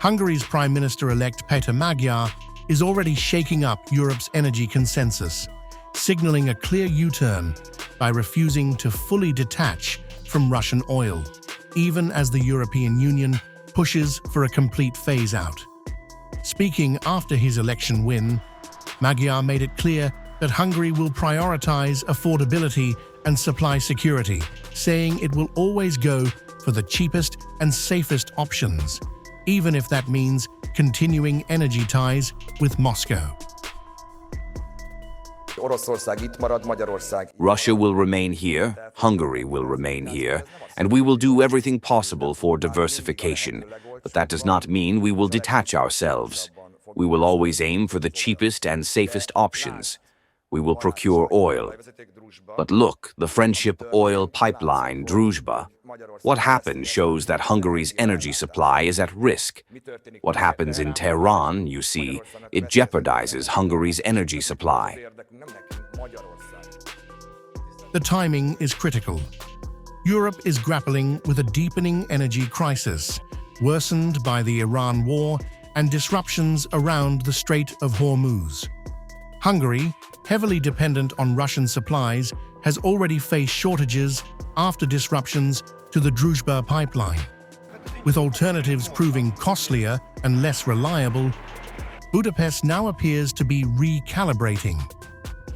Hungary's Prime Minister-elect Péter Magyar is already shaking up Europe's energy consensus, signaling a clear U-turn by refusing to fully detach from Russian oil, even as the European Union pushes for a complete phase-out. Speaking after his election win, Magyar made it clear that Hungary will prioritize affordability and supply security, saying it will always go for the cheapest and safest options, even if that means continuing energy ties with Moscow. Russia will remain here, Hungary will remain here, and we will do everything possible for diversification. But that does not mean we will detach ourselves. We will always aim for the cheapest and safest options. We will procure oil. But look, the friendship oil pipeline, Druzhba. What happened shows that Hungary's energy supply is at risk. What happens in Tehran, you see, it jeopardizes Hungary's energy supply. The timing is critical. Europe is grappling with a deepening energy crisis, worsened by the Iran war and disruptions around the Strait of Hormuz. Hungary, heavily dependent on Russian supplies, has already faced shortages after disruptions to the Druzhba pipeline. With alternatives proving costlier and less reliable, Budapest now appears to be recalibrating,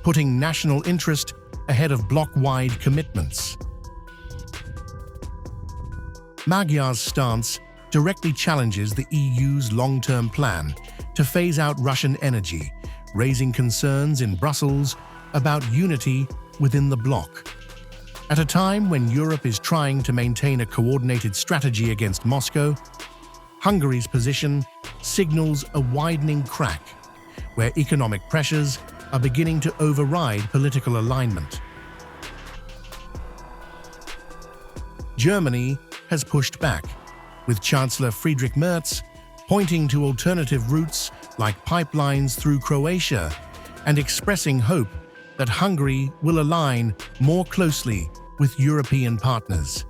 putting national interest ahead of bloc-wide commitments. Magyar's stance directly challenges the EU's long-term plan to phase out Russian energy, raising concerns in Brussels about unity within the bloc. At a time when Europe is trying to maintain a coordinated strategy against Moscow, Hungary's position signals a widening crack, where economic pressures are beginning to override political alignment. Germany has pushed back, with Chancellor Friedrich Merz pointing to alternative routes like pipelines through Croatia and expressing hope that Hungary will align more closely with European partners.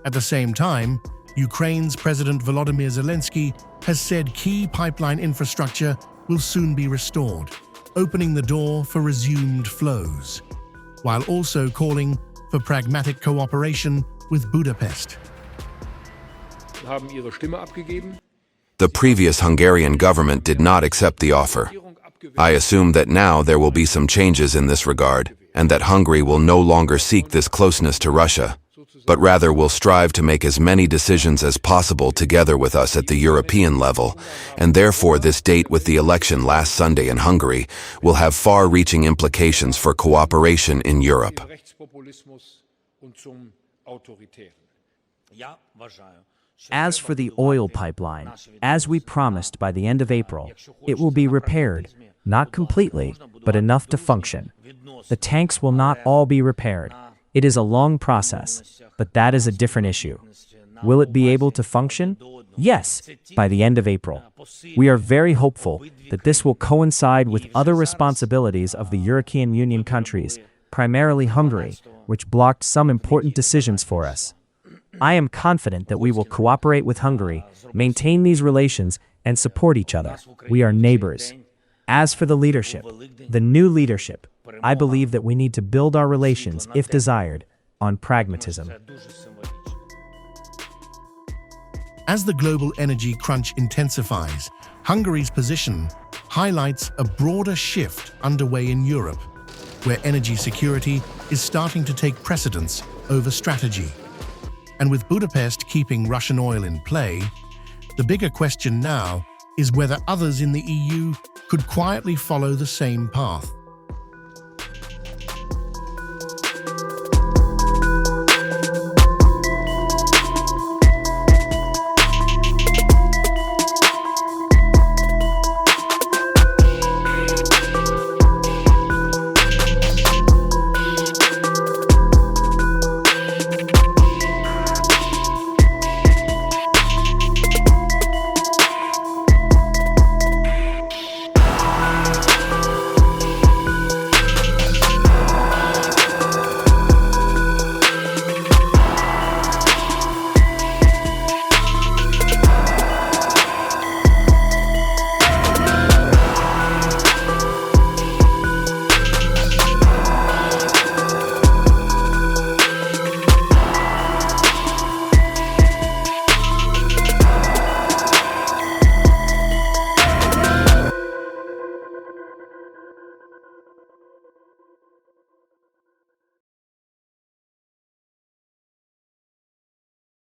At the same time, Ukraine's President Volodymyr Zelensky has said key pipeline infrastructure will soon be restored, opening the door for resumed flows, while also calling for pragmatic cooperation with Budapest. The previous Hungarian government did not accept the offer. I assume that now there will be some changes in this regard, and that Hungary will no longer seek this closeness to Russia, but rather will strive to make as many decisions as possible together with us at the European level, and therefore this date with the election last Sunday in Hungary will have far-reaching implications for cooperation in Europe. As for the oil pipeline, as we promised by the end of April, it will be repaired, not completely, but enough to function. The tanks will not all be repaired. It is a long process, but that is a different issue. Will it be able to function? Yes, by the end of April. We are very hopeful that this will coincide with other responsibilities of the European Union countries, primarily Hungary, which blocked some important decisions for us. I am confident that we will cooperate with Hungary, maintain these relations, and support each other. We are neighbors. As for the leadership, the new leadership, I believe that we need to build our relations, if desired, on pragmatism. As the global energy crunch intensifies, Hungary's position highlights a broader shift underway in Europe, where energy security is starting to take precedence over strategy. And with Budapest keeping Russian oil in play, the bigger question now is whether others in the EU could quietly follow the same path.